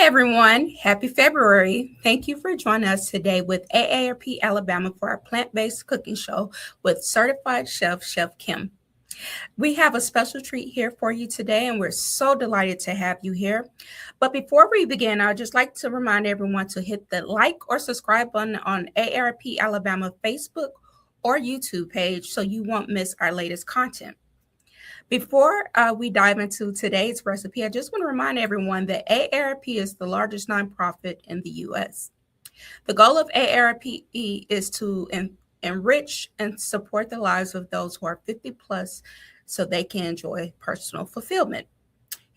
Hi, everyone. Happy February. Thank you for joining us today with AARP Alabama for our plant based cooking show with certified chef, Chef Kim. We have a special treat here for you today, and we're so delighted to have you here. But before we begin, I'd just like to remind everyone to hit the like or subscribe button on AARP Alabama Facebook or YouTube page so you won't miss our latest content. Before we dive into today's recipe, I just want to remind everyone that AARP is the largest nonprofit in the U.S. The goal of AARP is to enrich and support the lives of those who are 50 plus so they can enjoy personal fulfillment.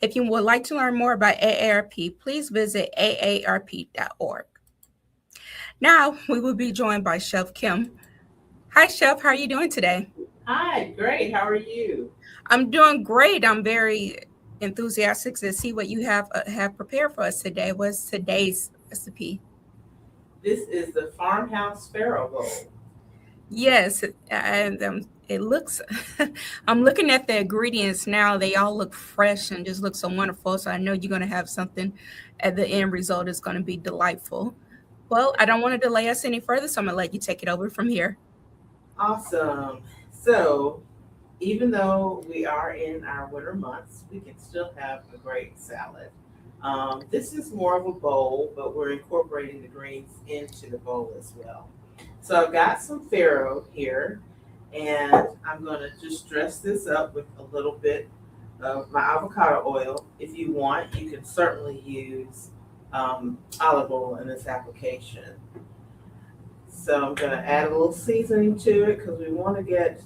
If you would like to learn more about AARP, please visit aarp.org. Now, we will be joined by Chef Kim. Hi, Chef. How are you doing today? Hi, great. How are you? I'm doing great. I'm very enthusiastic to see what you have prepared for us today. What's today's recipe? This is the Farmhouse Farro Bowl. Yes, and it looks. I'm looking at the ingredients now. They all look fresh and just look so wonderful. So I know you're going to have something at the end result is going to be delightful. Well, I don't want to delay us any further, so I'm going to let you take it over from here. Awesome. So, even though we are in our winter months, we can still have a great salad. This is more of a bowl, but we're incorporating the greens into the bowl as well. So, I've got some farro here, and I'm going to just dress this up with a little bit of my avocado oil. If you want, you can certainly use olive oil in this application. So I'm going to add a little seasoning to it because we want to get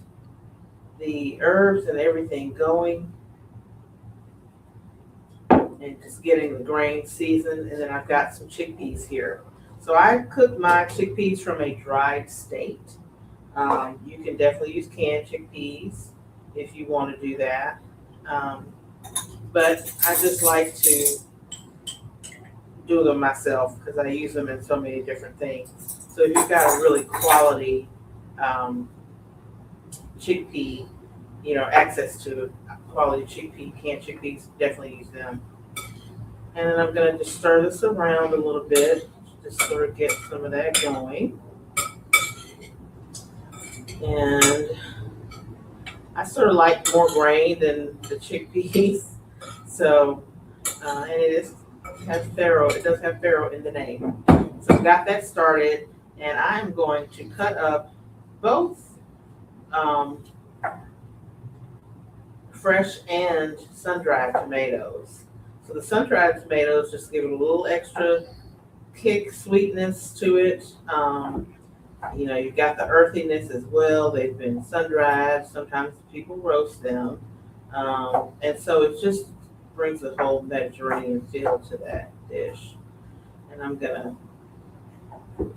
the herbs and everything going and just getting the grain seasoned. And then I've got some chickpeas here. So I cook my chickpeas from a dried state. You can definitely use canned chickpeas if you want to do that. Um, but I just like to do them myself because I use them in so many different things. So if you've got a really quality um, chickpea, access to quality chickpea, canned chickpeas, definitely use them. And then I'm going to just stir this around a little bit, just sort of get some of that going. And I sort of like more grain than the chickpeas. So, and it does have farro in the name. So I've got that started, and I'm going to cut up both um, fresh and sun-dried tomatoes. So the sun-dried tomatoes just give it a little extra kick, sweetness to it. You've got the earthiness as well. They've been sun-dried. Sometimes people roast them. And so it just brings a whole Mediterranean feel to that dish. And I'm going to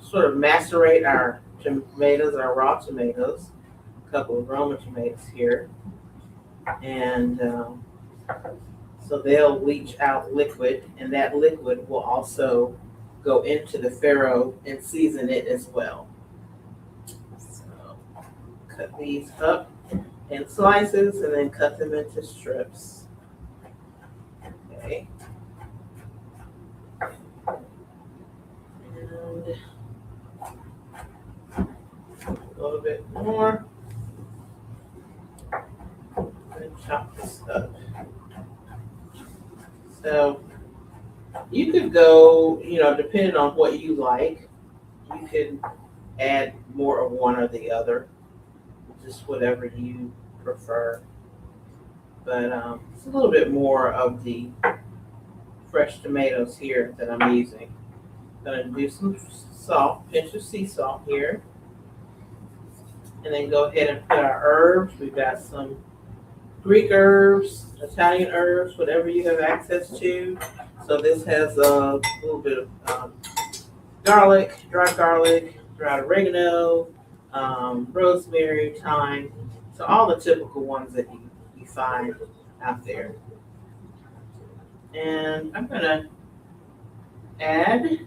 sort of macerate our tomatoes, our raw tomatoes, a couple of Roma tomatoes here. And so they'll leach out liquid, and that liquid will also go into the farro and season it as well. So cut these up in slices and then cut them into strips. Okay. And a little bit more. And chop this up. So you could go, depending on what you like, you could add more of one or the other, just whatever you prefer. But it's a little bit more of the fresh tomatoes here that I'm using. I'm going to do some salt, pinch of sea salt here. And then go ahead and put our herbs. We've got some Greek herbs, Italian herbs, whatever you have access to. So this has a little bit of garlic, dried oregano, rosemary, thyme. So all the typical ones that you find out there. And I'm going to add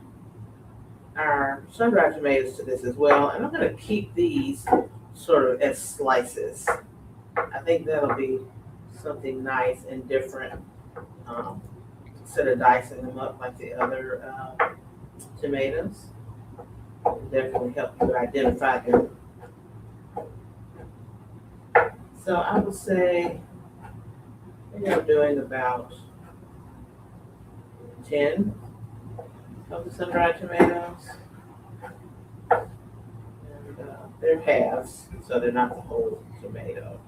our sun-dried tomatoes to this as well. And I'm going to keep these sort of as slices. I think that'll be something nice and different instead of dicing them up like the other tomatoes. It'll definitely help you identify them. So I would say maybe I'm doing about 10 of the sun-dried tomatoes. And they're halves, so they're not the whole tomato.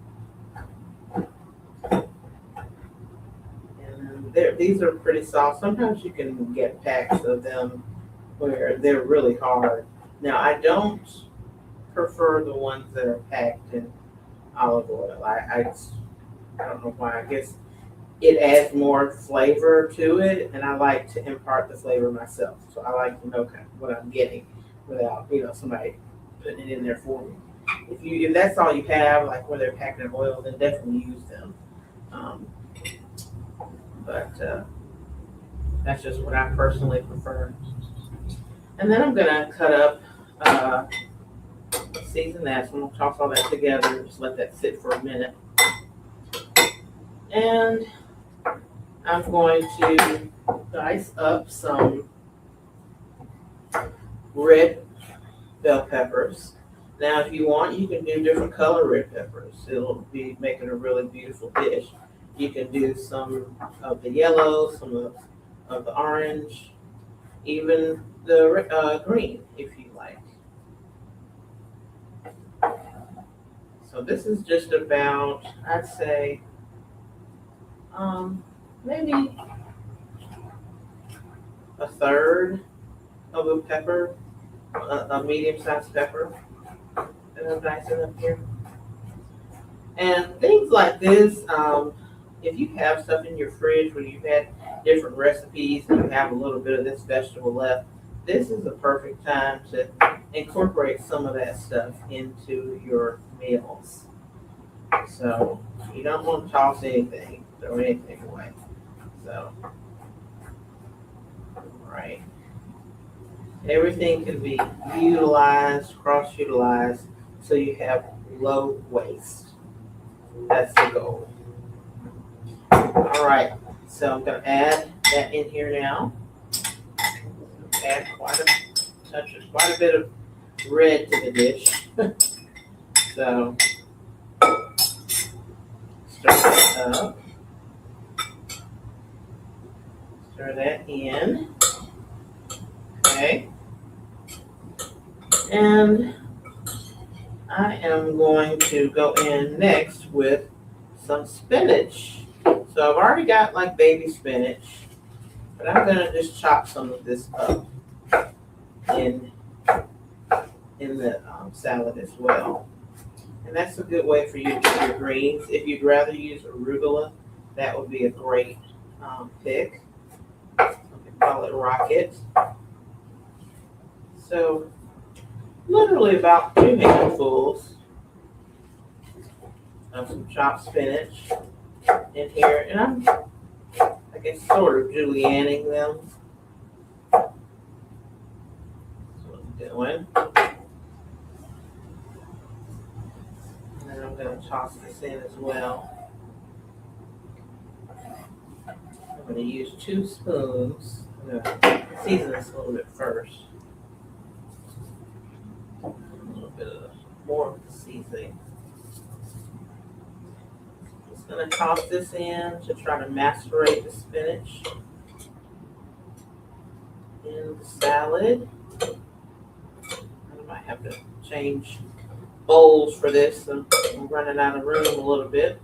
And these are pretty soft. Sometimes you can get packs of them where they're really hard. Now, I don't prefer the ones that are packed in olive oil. I don't know why. I guess it adds more flavor to it, and I like to impart the flavor myself. So I like to know kind of what I'm getting without somebody putting it in there for me. If that's all you have, like where they're packed in oil, then definitely use them. But that's just what I personally prefer. And then I'm gonna cut up, season that. So I'm gonna toss all that together, just let that sit for a minute. And I'm going to dice up some red bell peppers. Now, if you want, you can do different color red peppers. It'll be making a really beautiful dish. You can do some of the yellow, some of the orange, even the green, if you like. So this is just about, I'd say, maybe a third of a pepper, a medium-sized pepper that I'm dicing up here. And things like this, if you have stuff in your fridge where you've had different recipes and you have a little bit of this vegetable left, this is a perfect time to incorporate some of that stuff into your meals. So you don't want to toss anything, throw anything away. So, all right. Everything can be utilized, cross-utilized, so you have low waste. That's the goal. All right, so I'm going to add that in here now. Add quite a bit of red to the dish. So stir that up. Stir that in. Okay. And I am going to go in next with some spinach. So I've already got like baby spinach, but I'm gonna just chop some of this up in the salad as well. And that's a good way for you to do your greens. If you'd rather use arugula, that would be a great pick. We call it rocket. So literally about 2 handfuls of some chopped spinach in here, and I'm, I guess, sort of julienning them. That's what I'm doing. And then I'm going to toss this in as well. I'm going to use 2 spoons. I'm going to season this a little bit first. A little bit of more of the seasoning. Just going to toss this in to try to macerate the spinach in the salad. I might have to change bowls for this. I'm running out of room a little bit.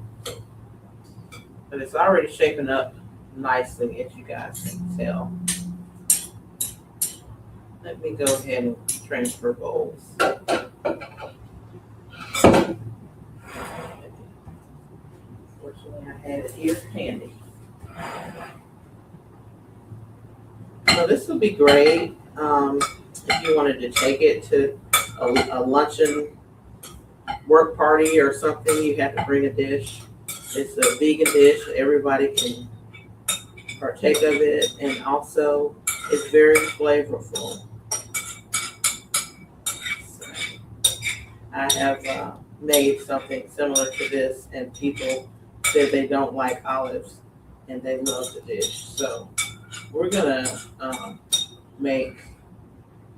But it's already shaping up nicely, as you guys can tell. Let me go ahead and transfer bowls. Fortunately, I had it here handy. So this would be great if you wanted to take it to a luncheon work party or something. You have to bring a dish. It's a vegan dish. Everybody can partake of it, and also it's very flavorful. So I have made something similar to this, and people said they don't like olives, and they love the dish. So we're gonna make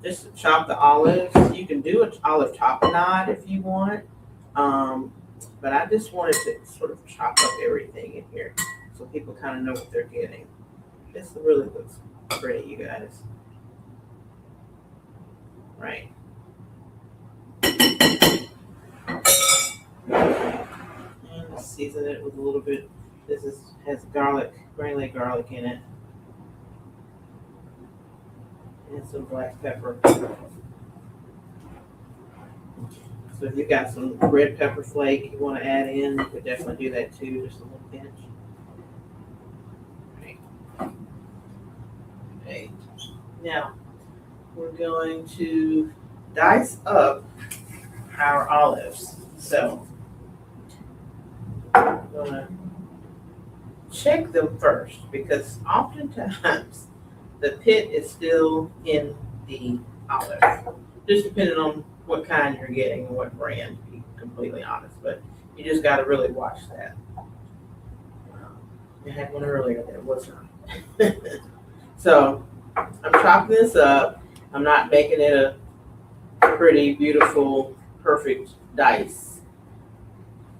just chop the olives. You can do an olive tapenade if you want, but I just wanted to sort of chop up everything in here so people kind of know what they're getting. This really looks pretty, you guys. Right. And season it with a little bit. Has garlic, granulated garlic in it, and some black pepper. So if you've got some red pepper flake you want to add in, you could definitely do that too, just a little pinch. Right. Okay. Now we're going to dice up our olives. So I'm gonna check them first because oftentimes the pit is still in the olive, just depending on what kind you're getting and what brand, to be completely honest. But you just got to really watch that. I had one earlier that was not. So I'm chopping this up. I'm not making it a pretty, beautiful, perfect dice.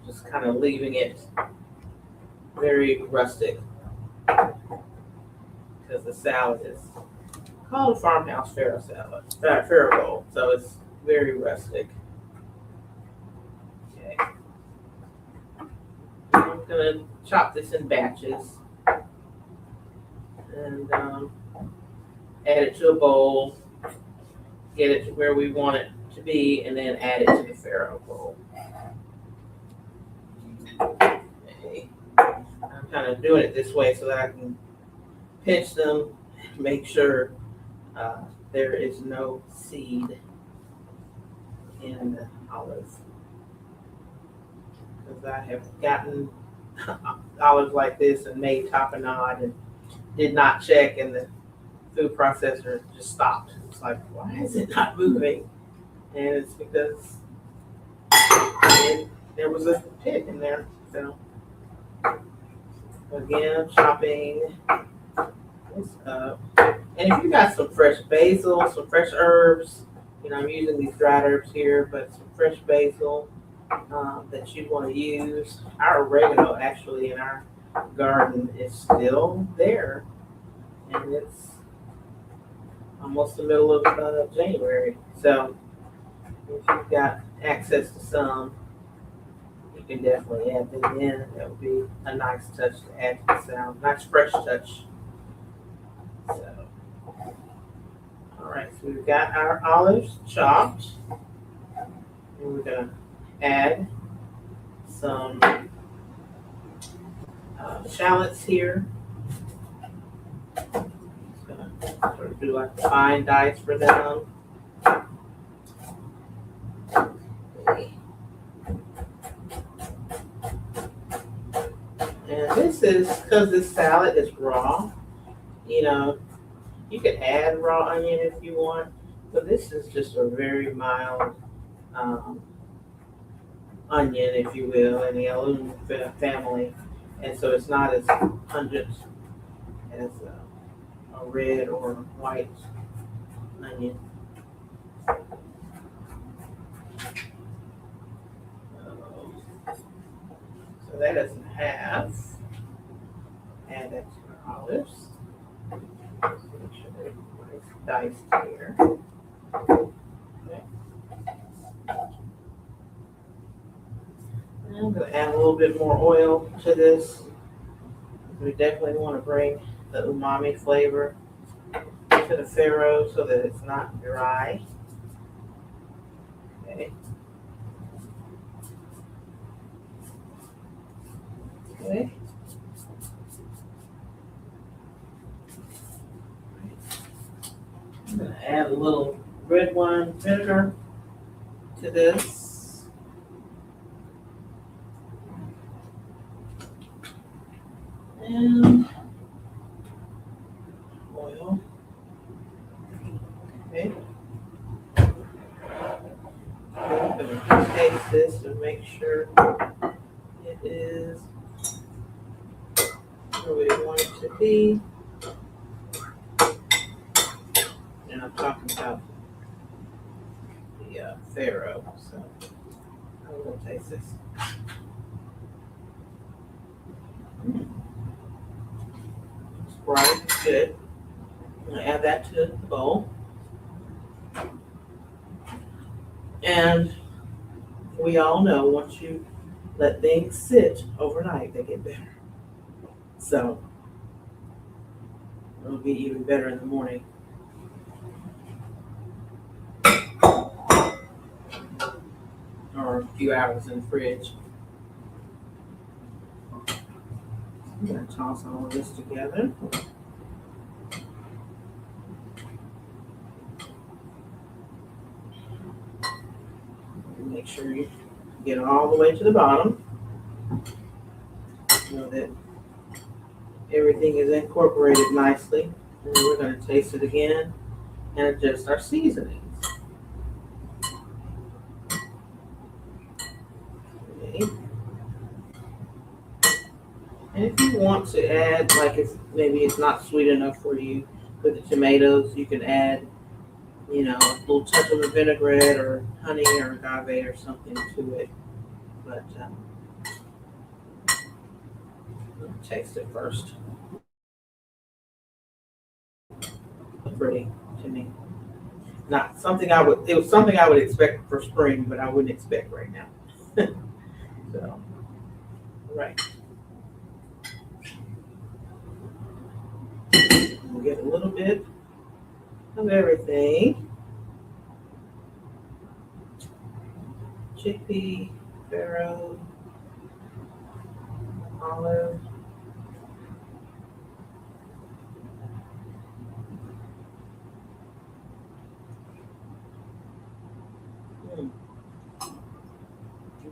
Just kind of leaving it very rustic because the salad is called a Farmhouse Farro Salad, Farro Roll, so it's very rustic. Okay, I'm gonna chop this in batches and add it to a bowl, get it to where we want it to be, and then add it to the Farro bowl. Okay. I'm kind of doing it this way so that I can pinch them, make sure there is no seed in the olive. Because I have gotten olives like this and made tapenade and did not check, and the food processor just stopped. It's like, why is it not moving? And it's because there was a pit in there. So again, chopping this up. And if you got some fresh basil, some fresh herbs, I'm using these dried herbs here, but some fresh basil that you want to use. Our oregano actually in our garden is still there, and it's almost the middle of January. So if you've got access to some, you can definitely add them in. That would be a nice touch to add to the salad, nice fresh touch. So, all right, so we've got our olives chopped, and we're gonna add some shallots here. Just gonna sort of do like a fine dice for them. Okay. And this is because this salad is raw. You could add raw onion if you want, but this is just a very mild onion, if you will, in the alum family, and so it's not as pungent as a red or white onion. So that is half. Add that to our olives. Make sure they're nice diced here. Okay. And I'm going to add a little bit more oil to this. We definitely want to bring the umami flavor to the farro so that it's not dry. Okay. Okay. I'm going to add a little red wine vinegar to this. And oil. Okay. I'm going to taste this and make sure it is where we want it to be. about the farro. So I'm gonna taste this. It's bright, it's good. I'm gonna add that to the bowl. And we all know once you let things sit overnight, they get better. So it'll be even better in the morning. Or a few hours in the fridge. I'm gonna toss all of this together. Make sure you get all the way to the bottom. So that everything is incorporated nicely. And then we're going to taste it again and adjust our seasonings. Okay. And if you want to add, like if maybe it's not sweet enough for you with the tomatoes, you can add, a little touch of a vinaigrette or honey or agave or something to it. But let's taste it first. Pretty to me. Not something it was something I would expect for spring, but I wouldn't expect right now. So, right. We'll get a little bit of everything. Chickpea, farro, olive.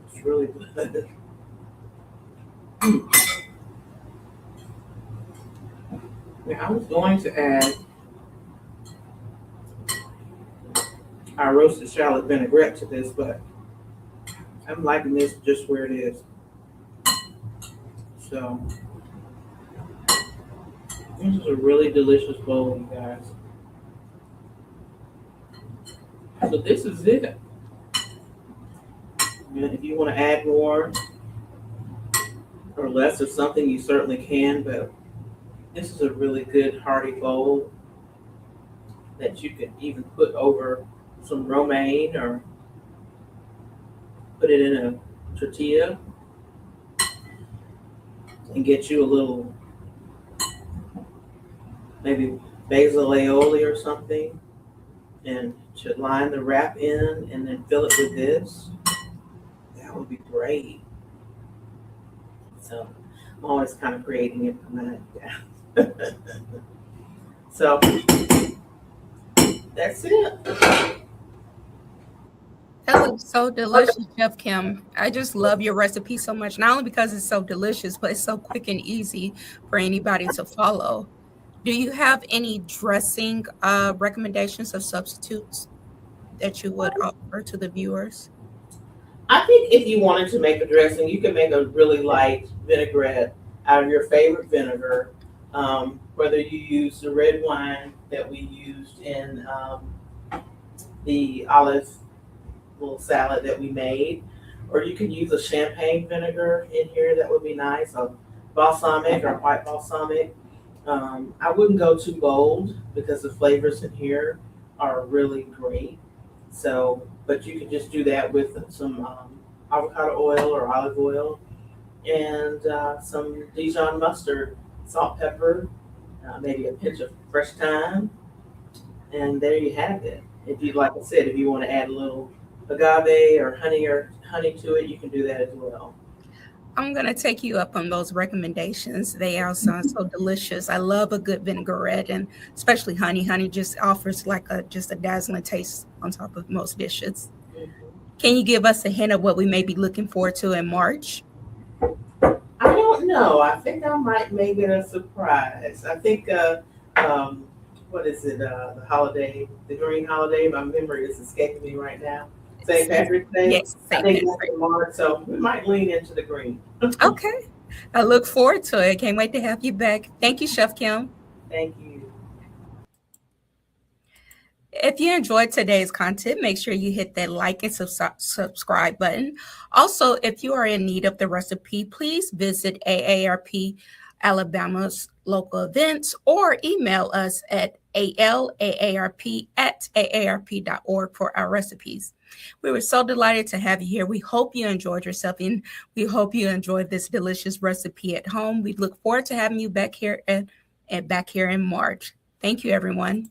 It's really good. Now I was going to add our roasted shallot vinaigrette to this, but I'm liking this just where it is. So this is a really delicious bowl, you guys. So this is it. And if you want to add more or less of something, you certainly can, but this is a really good hearty bowl that you could even put over some romaine or put it in a tortilla and get you a little maybe basil aioli or something and to line the wrap in and then fill it with this. That would be great. So I'm always kind of creating it from that. So that's it. That looks so delicious, Chef Kim. I just love your recipe so much, not only because it's so delicious, but it's so quick and easy for anybody to follow. Do you have any dressing recommendations of substitutes that you would offer to the viewers? I think if you wanted to make a dressing, you can make a really light vinaigrette out of your favorite vinegar. Whether you use the red wine that we used in the olive little salad that we made, or you can use a champagne vinegar in here. That would be nice, a balsamic or white balsamic. I wouldn't go too bold because the flavors in here are really great. So, but you can just do that with some avocado oil or olive oil and some Dijon mustard, salt, pepper, maybe a pinch of fresh thyme, and there you have it. If you, like I said, if you want to add a little agave or honey to it, you can do that as well. I'm going to take you up on those recommendations. They all sound so delicious. I love a good vinaigrette and especially honey. Honey just offers like just a dazzling taste on top of most dishes. Mhm. Can you give us a hint of what we may be looking forward to in March? I don't know. I think I might make it a surprise. I think, what is it? The holiday, the green holiday. My memory is escaping me right now. St. Patrick's Day. Yes, I St. think Patrick's. that's in March, so we might lean into the green. Okay. I look forward to it. Can't wait to have you back. Thank you, Chef Kim. Thank you. If you enjoyed today's content, make sure you hit that like and subscribe button. Also, if you are in need of the recipe, please visit AARP Alabama's local events or email us at alaarp@aarp.org for our recipes. We were so delighted to have you here. We hope you enjoyed yourself and we hope you enjoyed this delicious recipe at home. We look forward to having you back here in March. Thank you, everyone.